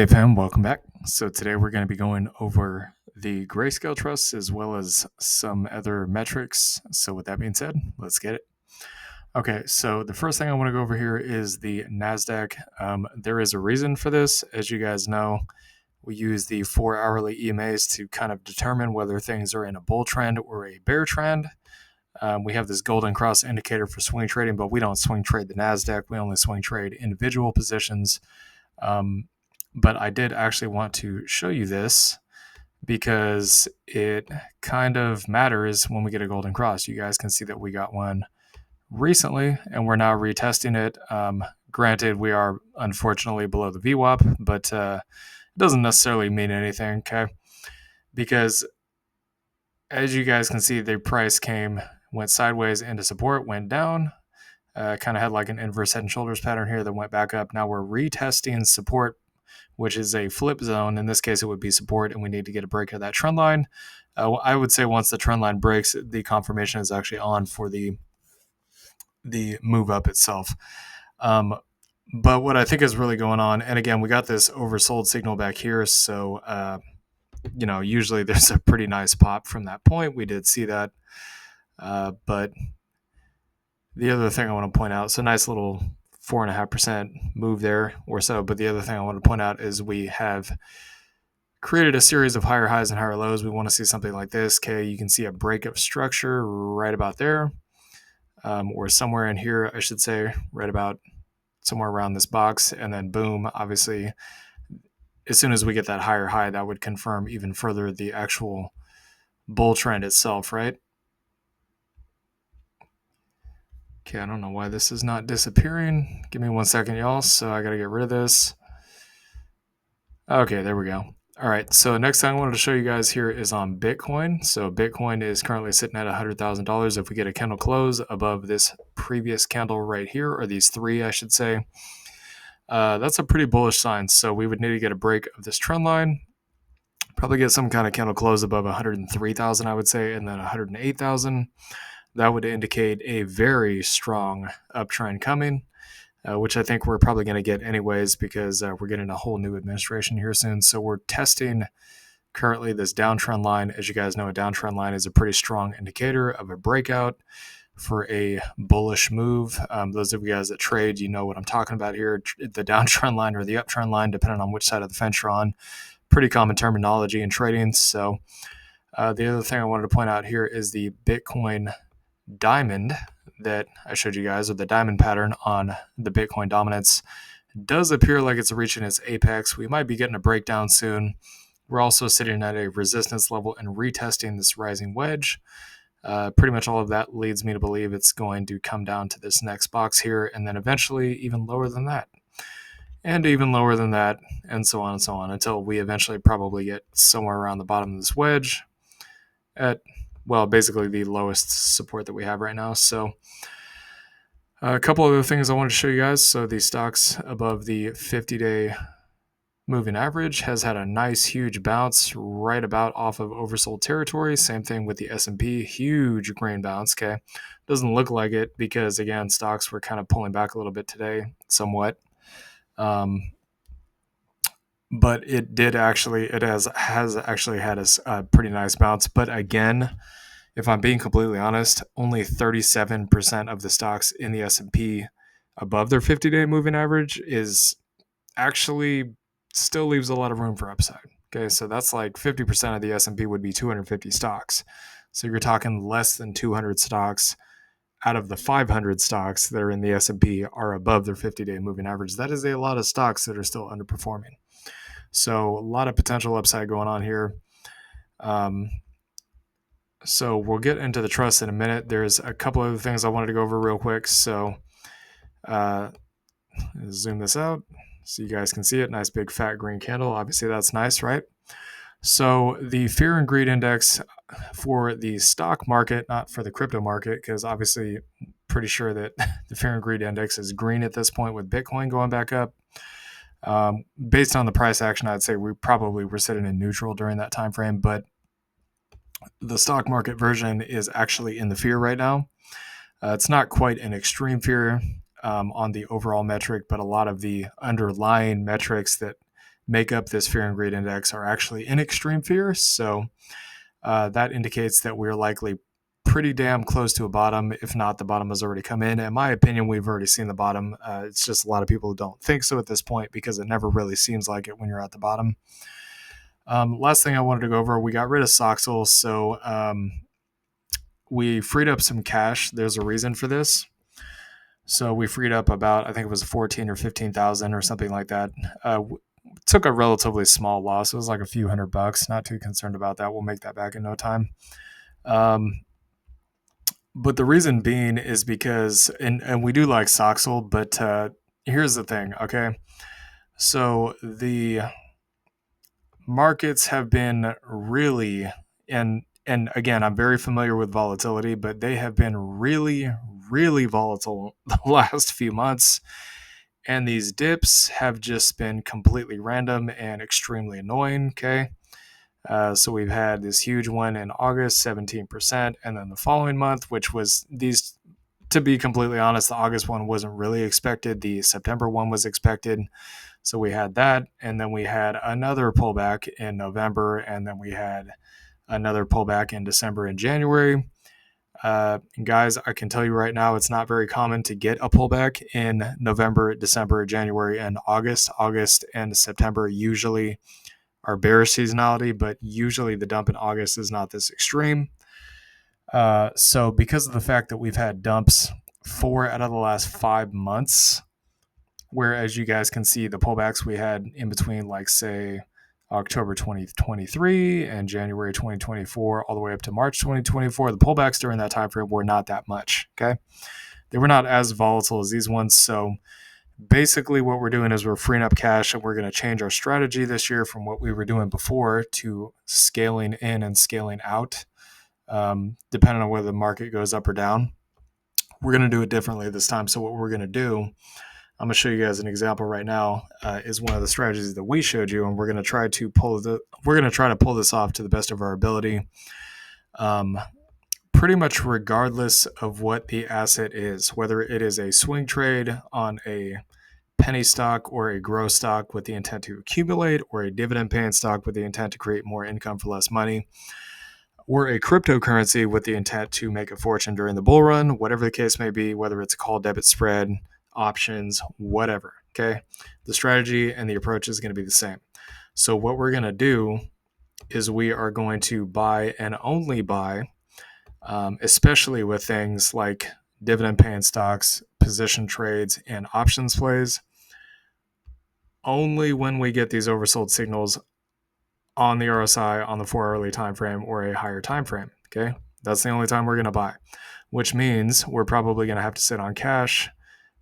Okay, fam, welcome back. So today we're going to be going over the grayscale trusts as well as some other metrics. So with that being said, let's get it. Okay, so the first thing I want to go over here is the NASDAQ. There is a reason for this. As you guys know, we use the 4-hourly EMAs to kind of determine whether things are in a bull trend or a bear trend. We have this golden cross indicator for swing trading, but we don't swing trade the NASDAQ. We only swing trade individual positions. But I did actually want to show you this because it kind of matters when we get a golden cross. You guys can see that we got one recently and we're now retesting it. Granted, we are unfortunately below the VWAP, but it doesn't necessarily mean anything, okay? Because as you guys can see, the price went sideways into support, went down, kind of had like an inverse head and shoulders pattern here that went back up. Now we're retesting support, which is a flip zone. In this case, it would be support, and we need to get a break of that trend line. I would say once the trend line breaks, the confirmation is actually on for the move up itself. But what I think is really going on, and again, we got this oversold signal back here, so usually there's a pretty nice pop from that point. We did see that, but the other thing I want to point out, so nice little 4.5% move there or so. But the other thing I want to point out is we have created a series of higher highs and higher lows. We want to see something like this. Okay, you can see a break of structure right about there, or somewhere in here, I should say, right about somewhere around this box. And then boom, obviously, as soon as we get that higher high, that would confirm even further the actual bull trend itself, right? Okay, I don't know why this is not disappearing. Give me 1 second, y'all. So I got to get rid of this. Okay, there we go. All right, so next thing I wanted to show you guys here is on Bitcoin. So Bitcoin is currently sitting at $100,000. If we get a candle close above this previous candle right here, or these three, I should say, that's a pretty bullish sign. So we would need to get a break of this trend line, probably get some kind of candle close above 103,000, I would say, and then 108,000. That would indicate a very strong uptrend coming, which I think we're probably going to get anyways because we're getting a whole new administration here soon. So we're testing currently this downtrend line. As you guys know, a downtrend line is a pretty strong indicator of a breakout for a bullish move. Those of you guys that trade, you know what I'm talking about here. The downtrend line or the uptrend line, depending on which side of the fence you're on. Pretty common terminology in trading. So the other thing I wanted to point out here is the Bitcoin diamond that I showed you guys, or the diamond pattern on the Bitcoin dominance, does appear like it's reaching its apex. We might be getting a breakdown soon. We're also sitting at a resistance level and retesting this rising wedge. Pretty much all of that leads me to believe it's going to come down to this next box here, and then eventually even lower than that, and even lower than that, and so on, until we eventually probably get somewhere around the bottom of this wedge at, well, basically the lowest support that we have right now. So a couple other things I wanted to show you guys. So the stocks above the 50-day moving average has had a nice huge bounce right about off of oversold territory. Same thing with the S&P, huge green bounce. Okay, doesn't look like it because again, stocks were kind of pulling back a little bit today, somewhat. But it has actually had a pretty nice bounce. But again, if I'm being completely honest, only 37% of the stocks in the S&P above their 50-day moving average is actually still leaves a lot of room for upside. Okay, so that's like 50% of the S&P would be 250 stocks. So you're talking less than 200 stocks out of the 500 stocks that are in the S&P are above their 50-day moving average. That is a lot of stocks that are still underperforming. So a lot of potential upside going on here. So we'll get into the trust in a minute. There's a couple other things I wanted to go over real quick. So zoom this out so you guys can see it. Nice big fat green candle. Obviously that's nice, right? So the fear and greed index for the stock market, not for the crypto market, because obviously pretty sure that the fear and greed index is green at this point with Bitcoin going back up. Based on the price action, I'd say we probably were sitting in neutral during that time frame, but the stock market version is actually in the fear right now. It's not quite an extreme fear on the overall metric, but a lot of the underlying metrics that make up this fear and greed index are actually in extreme fear. So that indicates that we're likely pretty damn close to a bottom. If not, the bottom has already come in. In my opinion, we've already seen the bottom. It's just a lot of people don't think so at this point because it never really seems like it when you're at the bottom. Last thing I wanted to go over, we got rid of Soxel. So we freed up some cash. There's a reason for this. So we freed up about, I think it was 14 or 15,000 or something like that. Took a relatively small loss. It was like a few $100. Not too concerned about that. We'll make that back in no time. But the reason being is because, and we do like Soxel, but here's the thing, okay? So the markets have been really, and again, I'm very familiar with volatility, but they have been really, really volatile the last few months. And these dips have just been completely random and extremely annoying, okay? So we've had this huge one in August, 17%, and then the following month, which was these, to be completely honest, the August one wasn't really expected. The September one was expected. So we had that, and then we had another pullback in November, and then we had another pullback in December and January. Guys, I can tell you right now, it's not very common to get a pullback in November, December, January, and August. August and September usually are bearish seasonality, but usually the dump in August is not this extreme. So because of the fact that we've had dumps 4 out of the last 5 months, where, as you guys can see, the pullbacks we had in between, like, say, October 2023 and January 2024, all the way up to March 2024, the pullbacks during that time frame were not that much, okay? They were not as volatile as these ones. So basically what we're doing is we're freeing up cash, and we're going to change our strategy this year from what we were doing before to scaling in and scaling out, depending on whether the market goes up or down. We're going to do it differently this time. So what we're going to do, I'm going to show you guys an example right now, is one of the strategies that we showed you, and we're going to try to pull this off to the best of our ability. Pretty much regardless of what the asset is, whether it is a swing trade on a penny stock or a growth stock with the intent to accumulate, or a dividend paying stock with the intent to create more income for less money, or a cryptocurrency with the intent to make a fortune during the bull run, whatever the case may be, whether it's a call debit spread, options, whatever, okay? The strategy and the approach is going to be the same. So what we're going to do is we are going to buy and only buy, especially with things like dividend paying stocks, position trades, and options plays, only when we get these oversold signals on the RSI on the 4-hourly time frame or a higher time frame, okay? That's the only time we're going to buy, which means we're probably going to have to sit on cash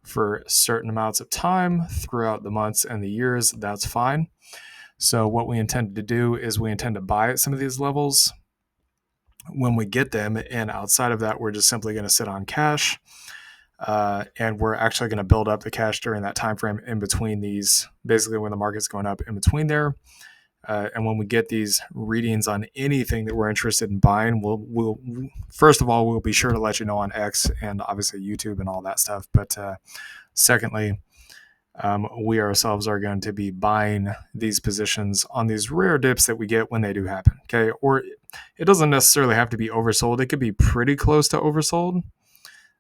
for certain amounts of time throughout the months and the years. That's fine. So what we intend to do is we intend to buy at some of these levels when we get them, and outside of that, we're just simply going to sit on cash, and we're actually going to build up the cash during that time frame in between these, basically when the market's going up in between there. And when we get these readings on anything that we're interested in buying, we'll first of all, we'll be sure to let you know on X and obviously YouTube and all that stuff. But secondly, we ourselves are going to be buying these positions on these rare dips that we get when they do happen. Okay, or it doesn't necessarily have to be oversold. It could be pretty close to oversold.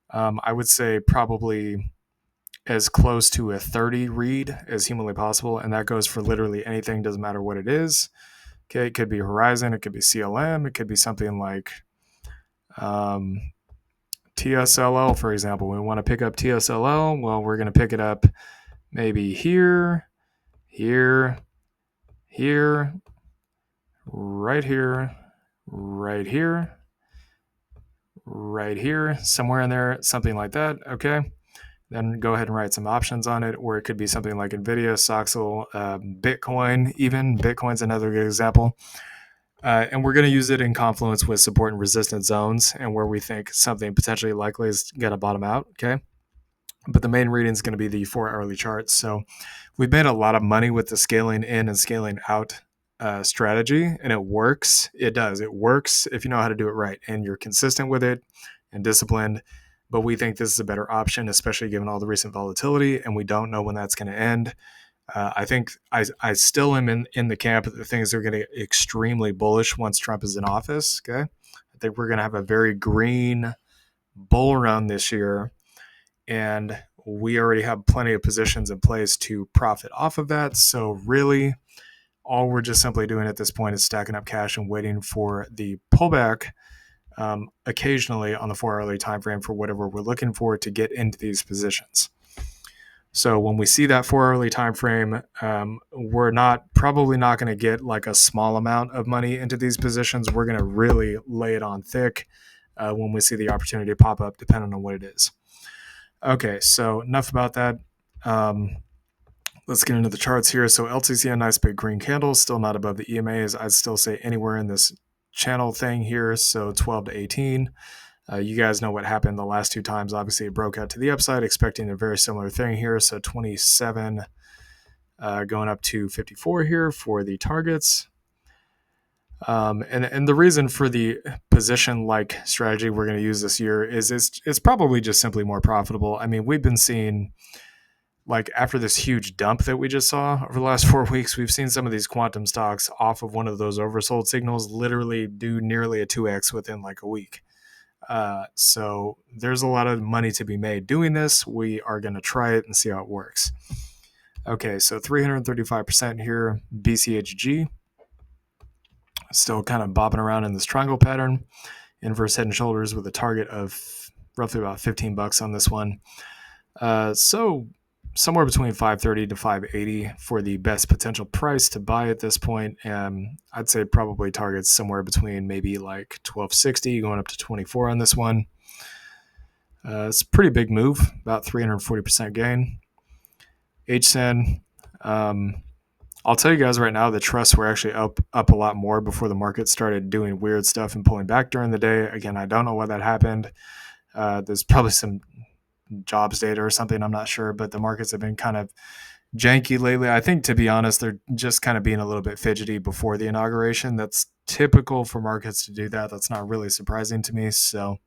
I would say probably as close to a 30 read as humanly possible, and that goes for literally anything, doesn't matter what it is. Okay, it could be Horizon, it could be CLM, it could be something like TSLL, for example. We want to pick up TSLL. Well, we're going to pick it up maybe here, here, here, right here, right here, right here, somewhere in there, something like that. Okay. Then go ahead and write some options on it, or it could be something like NVIDIA, Soxel, Bitcoin. Even Bitcoin's another good example. And we're going to use it in confluence with support and resistance zones, and where we think something potentially likely is going to bottom out. Okay. But the main reading is going to be the 4-hourly charts. So we've made a lot of money with the scaling in and scaling out strategy, and it works. It does. It works if you know how to do it right and you're consistent with it and disciplined. But we think this is a better option, especially given all the recent volatility, and we don't know when that's going to end. I think I still am in the camp that things are going to get extremely bullish once Trump is in office. Okay. I think we're going to have a very green bull run this year. And we already have plenty of positions in place to profit off of that. So really, all we're just simply doing at this point is stacking up cash and waiting for the pullback occasionally on the 4-hourly time frame for whatever we're looking for to get into these positions. So when we see that 4-hourly time frame, we're probably not going to get like a small amount of money into these positions. We're going to really lay it on thick when we see the opportunity to pop up, depending on what it is. Okay, so enough about that. Let's get into the charts here. So LTCN, nice big green candle, still not above the EMAs. I'd still say anywhere in this channel thing here, so 12 to 18. You guys know what happened the last two times. Obviously, it broke out to the upside, expecting a very similar thing here. So 27 going up to 54 here for the targets. And the reason for the position-like strategy we're going to use this year is it's probably just simply more profitable. I mean, we've been seeing, like, after this huge dump that we just saw over the last 4 weeks, we've seen some of these quantum stocks off of one of those oversold signals literally do nearly a 2x within like a week. So there's a lot of money to be made doing this. We are going to try it and see how it works. Okay, so 335% here, BCHG. Still kind of bobbing around in this triangle pattern. Inverse head and shoulders with a target of roughly about $15 on this one. So somewhere between 530 to 580 for the best potential price to buy at this point. I'd say probably targets somewhere between maybe like 1260 going up to 24 on this one. It's a pretty big move, about 340% gain. HZEN, I'll tell you guys right now, the trusts were actually up a lot more before the market started doing weird stuff and pulling back during the day. Again, I don't know why that happened. There's probably some jobs data or something, I'm not sure, but the markets have been kind of janky lately. I think, to be honest, they're just kind of being a little bit fidgety before the inauguration. That's typical for markets to do that. That's not really surprising to me. So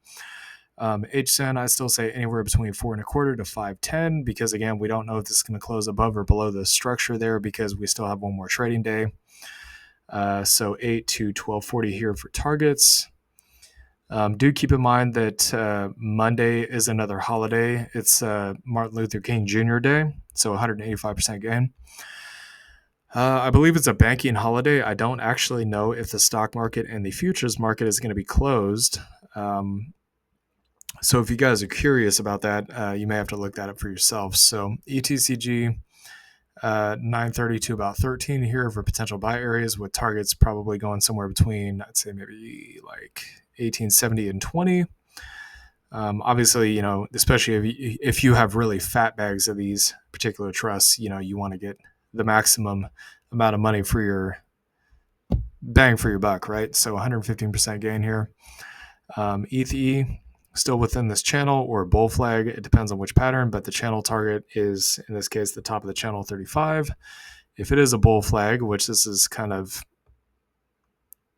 HZEN, I still say anywhere between 4.25 to 510, because again, we don't know if this is going to close above or below the structure there because we still have one more trading day. So 8 to 1240 here for targets. Do keep in mind that Monday is another holiday. It's Martin Luther King Jr. Day, so 185% gain. I believe it's a banking holiday. I don't actually know if the stock market and the futures market is going to be closed. So if you guys are curious about that, you may have to look that up for yourself. So ETCG, 930 to about 13 here for potential buy areas, with targets probably going somewhere between, I'd say maybe like 1870 and 20. Obviously, you know, especially if you have really fat bags of these particular trusts, you know, you want to get the maximum amount of money for your bang for your buck, right? So 115% gain here. ETH still within this channel or bull flag. It depends on which pattern, but the channel target is, in this case, the top of the channel 35. If it is a bull flag, which this is kind of,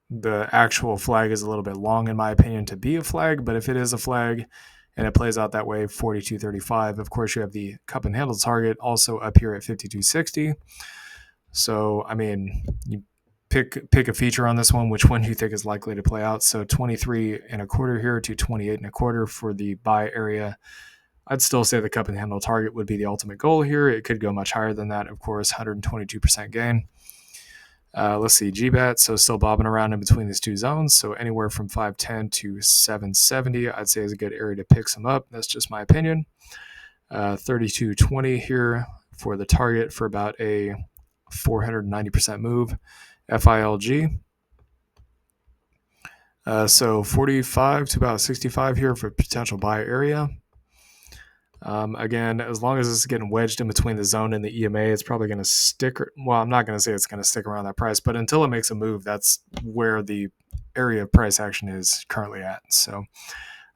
the actual flag is a little bit long in my opinion to be a flag, but if it is a flag and it plays out that way, 42.35. Of course, you have the cup and handle target also up here at 52.60. So, I mean, you pick a feature on this one, which one do you think is likely to play out? So 23.25 here to 28.25 for the buy area. I'd still say the cup and handle target would be the ultimate goal here. It could go much higher than that, of course, 122% gain. Let's see, GBAT, so still bobbing around in between these two zones. So anywhere from 510 to 770, I'd say is a good area to pick some up. That's just my opinion. 32.20 here for the target for about a 490% move. FILG. So 45 to about 65 here for potential buy area. Again, as long as it's getting wedged in between the zone and the EMA, it's probably going to stick. Well, I'm not going to say it's going to stick around that price, but until it makes a move, that's where the area of price action is currently at. So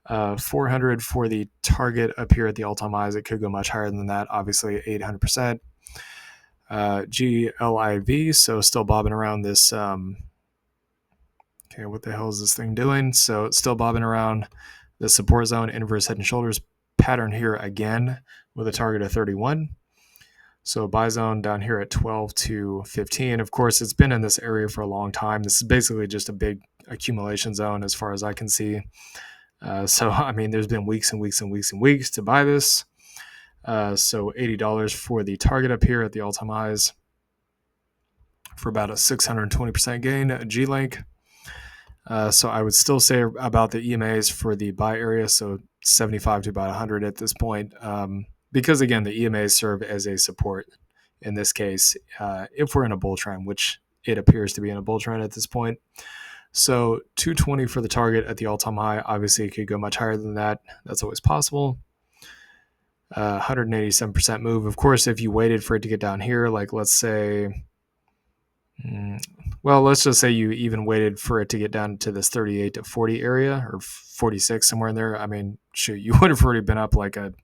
400 for the target up here at the all-time highs. It could go much higher than that, obviously 800%. GLIV, so still bobbing around this. Okay, what the hell is this thing doing? So it's still bobbing around the support zone, inverse head and shoulders pattern here again with a target of 31. So buy zone down here at 12 to 15. Of course, it's been in this area for a long time. This is basically just a big accumulation zone as far as I can see. So, I mean, there's been weeks and weeks and weeks and weeks to buy this. So $80 for the target up here at the all-time highs for about a 620% gain, G-Link. So I would still say about the EMAs for the buy area, so 75 to about 100 at this point, because again, the EMAs serve as a support in this case, if we're in a bull trend, which it appears to be in a bull trend at this point. So 220 for the target at the all-time high. Obviously, it could go much higher than that. That's always possible. 187% move. Of course, if you waited for it to get down here, like let's say, well, let's just say you even waited for it to get down to this 38 to 40 area or 46, somewhere in there. I mean, shoot, you would have already been up like a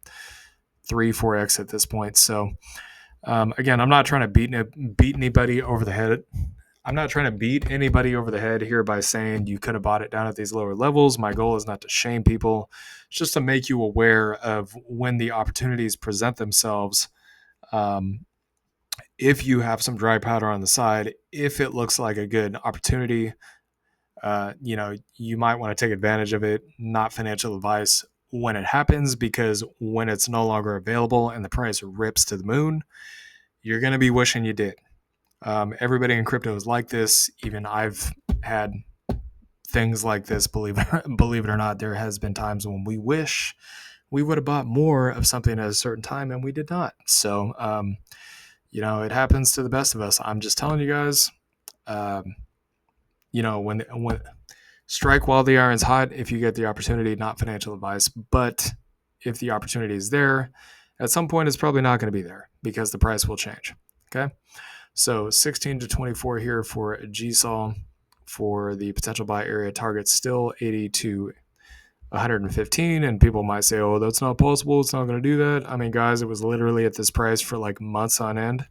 3-4x at this point. So again, I'm not trying to beat anybody over the head. I'm not trying to beat anybody over the head here by saying you could have bought it down at these lower levels. My goal is not to shame people. It's just to make you aware of when the opportunities present themselves. If you have some dry powder on the side, if it looks like a good opportunity, you might want to take advantage of it. Not financial advice when it happens, because when it's no longer available and the price rips to the moon, you're going to be wishing you did. Everybody in crypto is like this. Even I've had things like this. Believe it or not, there has been times when we wish we would have bought more of something at a certain time and we did not. So, it happens to the best of us. I'm just telling you guys, when strike while the iron's hot, if you get the opportunity, not financial advice, but if the opportunity is there, at some point it's probably not going to be there because the price will change. Okay. So 16 to 24 here for GSOL for the potential buy area target, still 80 to 115. And people might say, oh, that's not possible. It's not going to do that. I mean, guys, it was literally at this price for like months on end.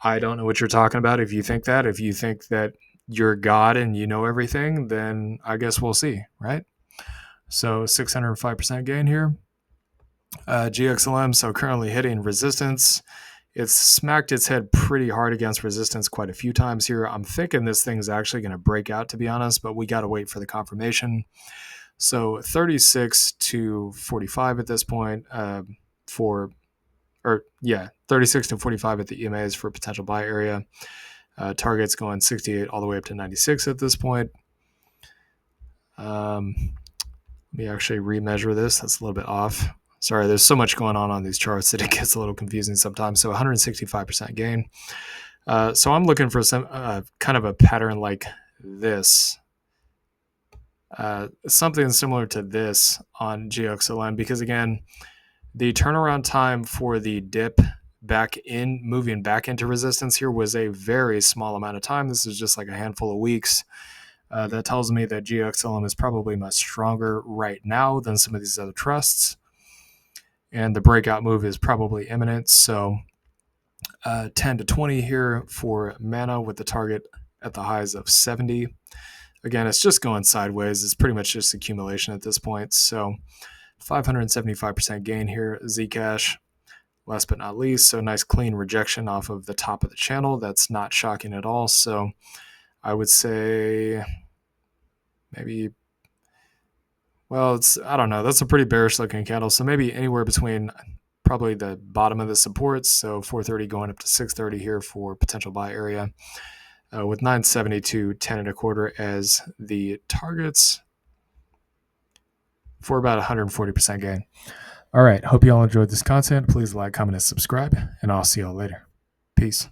I don't know what you're talking about. If you think that you're God and you know everything, then I guess we'll see, right? So 605% gain here. GXLM, so currently hitting resistance. It's smacked its head pretty hard against resistance quite a few times here. I'm thinking this thing's actually going to break out, to be honest, but we got to wait for the confirmation. So 36 to 45 at this point 36 to 45 at the EMAs for potential buy area. Targets going 68 all the way up to 96 at this point. Let me actually remeasure this. That's a little bit off. Sorry, there's so much going on these charts that it gets a little confusing sometimes. So 165% gain. So I'm looking for some kind of a pattern like this. Something similar to this on GXLM, because again, the turnaround time for the dip moving back into resistance here was a very small amount of time. This is just like a handful of weeks. That tells me that GXLM is probably much stronger right now than some of these other trusts. And the breakout move is probably imminent. So 10 to 20 here for Mana with the target at the highs of 70. Again, it's just going sideways. It's pretty much just accumulation at this point. So 575% gain here, Zcash. Last but not least, so nice clean rejection off of the top of the channel. That's not shocking at all. So I would say maybe, well, I don't know. That's a pretty bearish looking candle. So maybe anywhere between probably the bottom of the supports. So 430 going up to 630 here for potential buy area with 970 to 10.25 as the targets for about 140% gain. All right. Hope you all enjoyed this content. Please like, comment, and subscribe, and I'll see you all later. Peace.